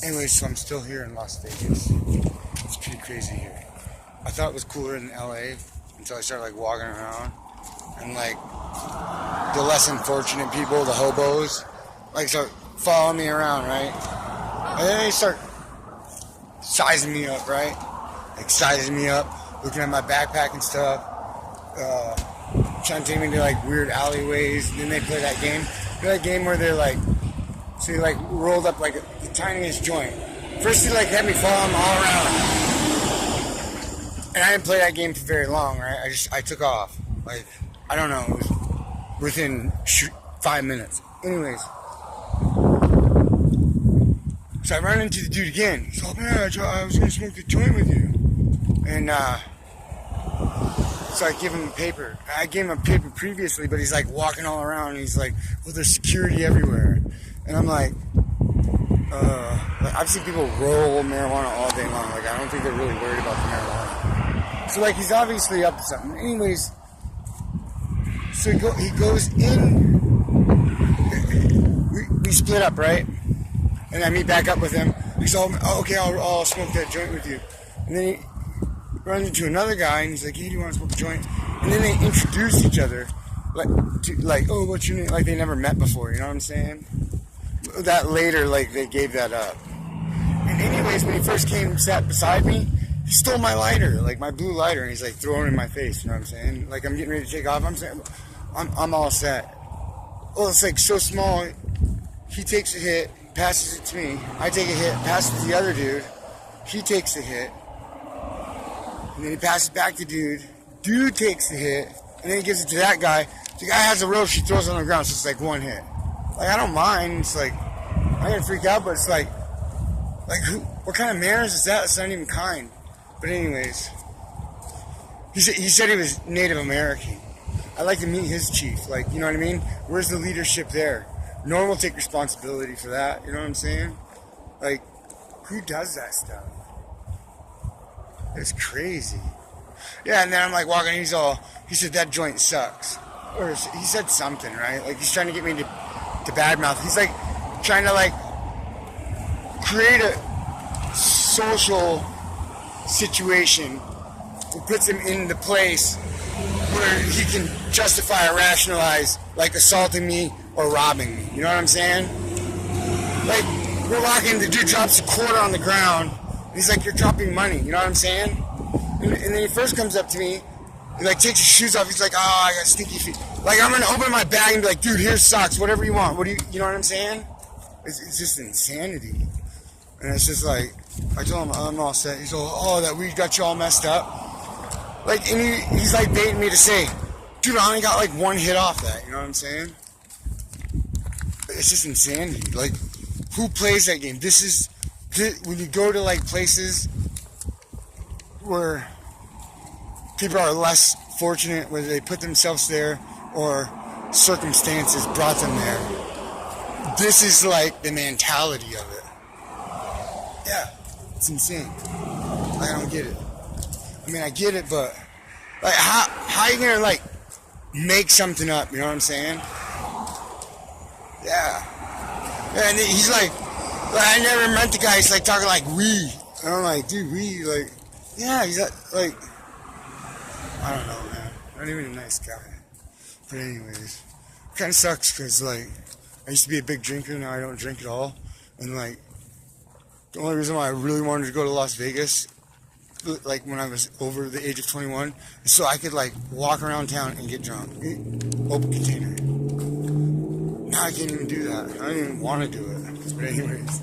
Anyway, so I'm still here in Las Vegas. It's pretty crazy here. I thought it was cooler in LA until I started like walking around and like the less unfortunate people, the hobos, like start following me around, right? And then they start sizing me up, right? Like sizing me up, looking at my backpack and stuff, trying to take me to like weird alleyways. And then they play that game. Play that game where they're like, so they like rolled up like the tiniest joint. First they like had me follow them all around. And I didn't play that game for very long, right? I took off. Like, I don't know, it was within 5 minutes. Anyways. So I run into the dude again. He's like, man, I was going to smoke the joint with you. And, so I give him a paper. I gave him a paper previously, but he's like walking all around. And he's like, well, there's security everywhere. And I'm like, I've seen people roll marijuana all day long. Like, I don't think they're really worried about the marijuana. So, like, he's obviously up to something. Anyways, so he goes in. We split up, right? And I meet back up with him. He's all, oh, okay, I'll smoke that joint with you. And then he runs into another guy, and he's like, hey, do you want to smoke a joint? And then they introduce each other, like, oh, what's your name? Like they never met before, you know what I'm saying? That later, like, they gave that up. And anyways, when he first came, sat beside me, he stole my lighter, like my blue lighter, and he's like throwing it in my face, you know what I'm saying? Like I'm getting ready to take off, I'm saying, I'm all set. Oh, it's like so small. He takes a hit, passes it to me. I take a hit, passes it to the other dude. He takes a hit. And then he passes it back to dude. Dude takes the hit. And then he gives it to that guy. The guy has a rope, she throws it on the ground, so it's like one hit. Like, I don't mind. It's like, I get freaked out, but it's like who, what kind of manners is that? It's not even kind. But anyways, he said he was Native American. I'd like to meet his chief. Like, you know what I mean? Where's the leadership there? No one will take responsibility for that. You know what I'm saying? Like, who does that stuff? It's crazy. Yeah, and then I'm like walking, he said that joint sucks. Or he said something, right? Like, he's trying to get me to badmouth. He's like trying to like create a social situation that puts him in the place where he can justify or rationalize like assaulting me or robbing me. You know what I'm saying? Like, we're walking, the dude drops a quarter on the ground. He's like, you're dropping money. You know what I'm saying? And then he first comes up to me. He like takes his shoes off. He's like, oh, I got stinky feet. Like, I'm gonna open my bag and be like, dude, here's socks. Whatever you want. You know what I'm saying? It's just insanity. And it's just like, I told him I'm all set. He's all, oh, that weed got you all messed up. Like, and he's like baiting me to say, dude, I only got like one hit off that. You know what I'm saying? It's just insanity. Like, who plays that game? When you go to like places where people are less fortunate, whether they put themselves there or circumstances brought them there. This is like the mentality of it. Yeah, it's insane. Like, I don't get it. I mean, I get it, but like, how are you gonna like make something up? You know what I'm saying? Yeah. And he's like, I never met the guy. He's like talking like we. And I'm like, dude, we like, yeah. He's like, I don't know, man. Not even a nice guy. But anyways, it kind of sucks because like I used to be a big drinker. Now I don't drink at all. And like the only reason why I really wanted to go to Las Vegas, like when I was over the age of 21, is so I could like walk around town and get drunk. Open container. Now I can't even do that. I don't even want to do it. But anyways,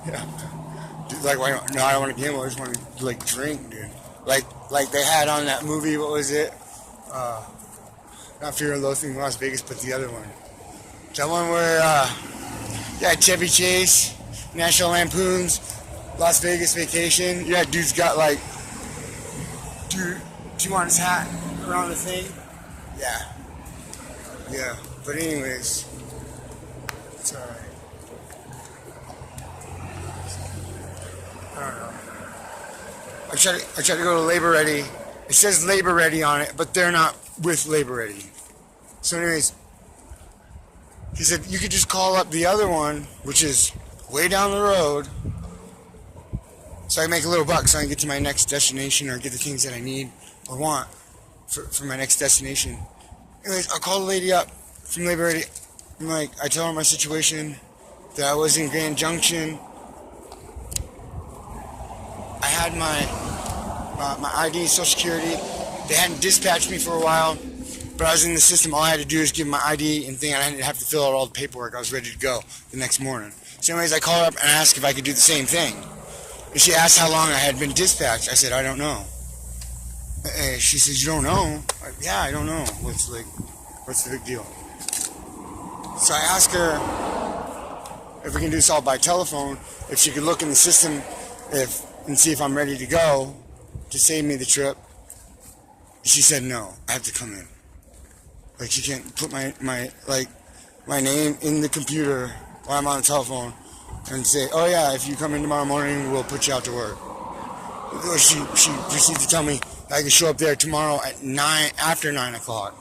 yeah. Dude, like, why don't? No, I don't want to gamble. I just want to like drink, dude. Like they had on that movie. What was it? Not Fear and Loathing in Las Vegas, but the other one. That one where, yeah, Chevy Chase, National Lampoon's Las Vegas Vacation. Yeah, dude's got like, do you want his hat around the thing? Yeah. Yeah. But anyways, it's alright. I don't know. I try to go to Labor Ready. It says Labor Ready on it, but they're not with Labor Ready. So anyways, he said you could just call up the other one, which is way down the road so I can make a little buck so I can get to my next destination or get the things that I need or want for my next destination. Anyways, I'll call the lady up from Labor Ready. I'm like, I tell her my situation, that I was in Grand Junction. I had my ID, Social Security. They hadn't dispatched me for a while, but I was in the system. All I had to do is give my ID and thing. I didn't have to fill out all the paperwork. I was ready to go the next morning. So anyways, I called her up and asked if I could do the same thing. And she asked how long I had been dispatched. I said, I don't know. And she says, you don't know? Like, yeah, I don't know. What's the big deal? So I asked her if we can do this all by telephone, if she could look in the system and see if I'm ready to go to save me the trip. She said no, I have to come in. Like, she can't put my name in the computer while I'm on the telephone and say, oh yeah, if you come in tomorrow morning, we'll put you out to work. She proceeds to tell me I can show up there tomorrow at after 9 o'clock.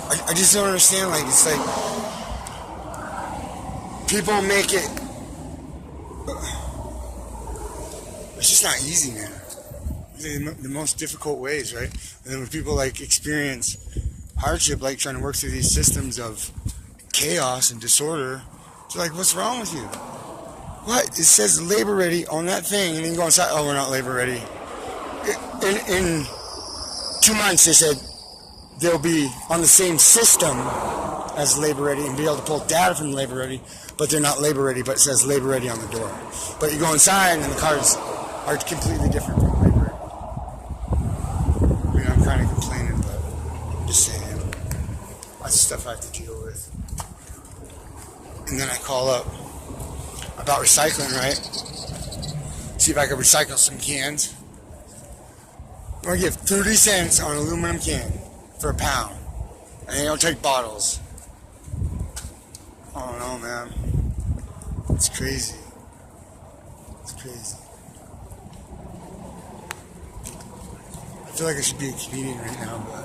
I just don't understand. Like, it's like people make it. It's just not easy, man. The most difficult ways, right? And then when people like experience hardship, like trying to work through these systems of chaos and disorder, they're like, "What's wrong with you? What? It says labor ready on that thing," and then you go inside. Oh, we're not labor ready. In 2 months, they said they'll be on the same system as labor ready and be able to pull data from labor ready, but they're not labor ready. But it says labor ready on the door. But you go inside, and the cards are completely different from labor ready. I mean, I'm kind of complaining, but I'm just saying that's the stuff I have to deal with. And then I call up about recycling, right? See if I can recycle some cans. I'm gonna give 30 cents on an aluminum can for a pound. And they don't take bottles. I don't know, man. It's crazy. It's crazy. I feel like I should be a comedian right now, but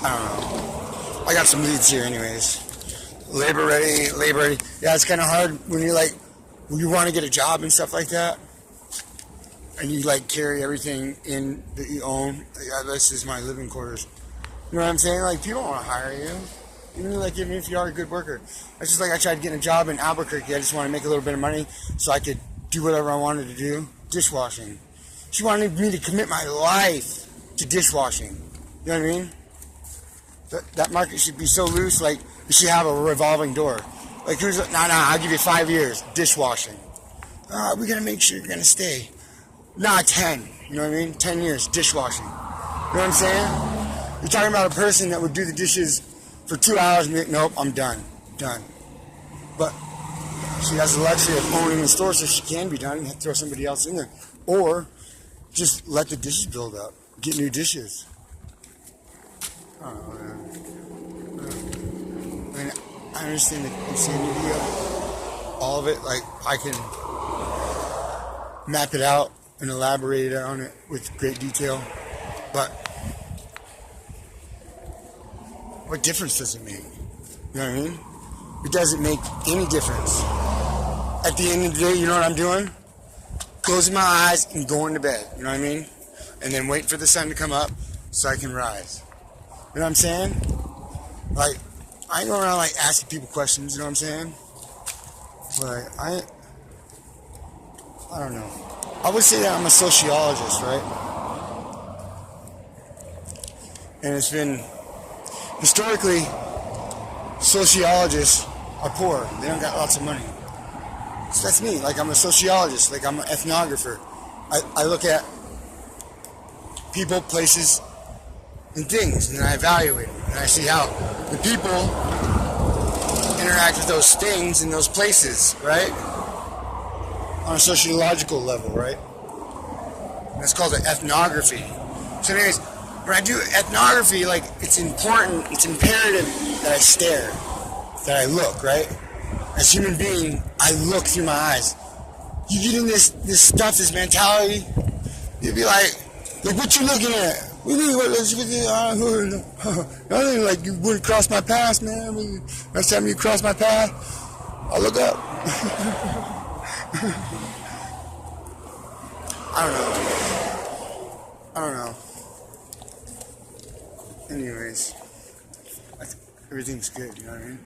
I don't know. I got some leads here anyways. Labor ready. Yeah, it's kind of hard when you're like, when you want to get a job and stuff like that, and you like carry everything in that you own. Yeah, this is my living quarters. You know what I'm saying? Like, people don't want to hire you. Even if you are a good worker. It's just like I tried getting a job in Albuquerque. I just want to make a little bit of money so I could do whatever I wanted to do. Dishwashing. She wanted me to commit my life to dishwashing. You know what I mean? That market should be so loose, like, we should have a revolving door. Like, I'll give you 5 years, dishwashing. We gotta make sure you're gonna stay. 10, you know what I mean? 10 years, dishwashing. You know what I'm saying? You're talking about a person that would do the dishes for 2 hours and be like, nope, I'm done. But she has the luxury of owning the store so she can be done and throw somebody else in there. Or just let the dishes build up. Get new dishes. I don't know, man. I mean, I understand the insanity of it. All of it. Like, I can map it out and elaborate on it with great detail. But what difference does it make? You know what I mean? It doesn't make any difference. At the end of the day, you know what I'm doing? Closing my eyes and going to bed. You know what I mean? And then wait for the sun to come up so I can rise. You know what I'm saying? Like, I ain't going around like asking people questions, you know what I'm saying? But I don't know. I would say that I'm a sociologist, right? And it's been, historically, sociologists are poor. They don't got lots of money. So that's me. Like, I'm a sociologist. Like, I'm an ethnographer. I look at people, places, and things, and then I evaluate them. And I see how the people interact with those things in those places, right? On a sociological level, right? And that's called an ethnography. So anyways, when I do ethnography, like, it's important, it's imperative that I stare, that I look, right? As a human being, I look through my eyes. You get in this stuff, this mentality, you'd be like, what you looking at? We need what? I think like you wouldn't cross my path, man. Next time you cross my path, I'll look up. I don't know. I don't know. Anyways, everything's good. You know what I mean?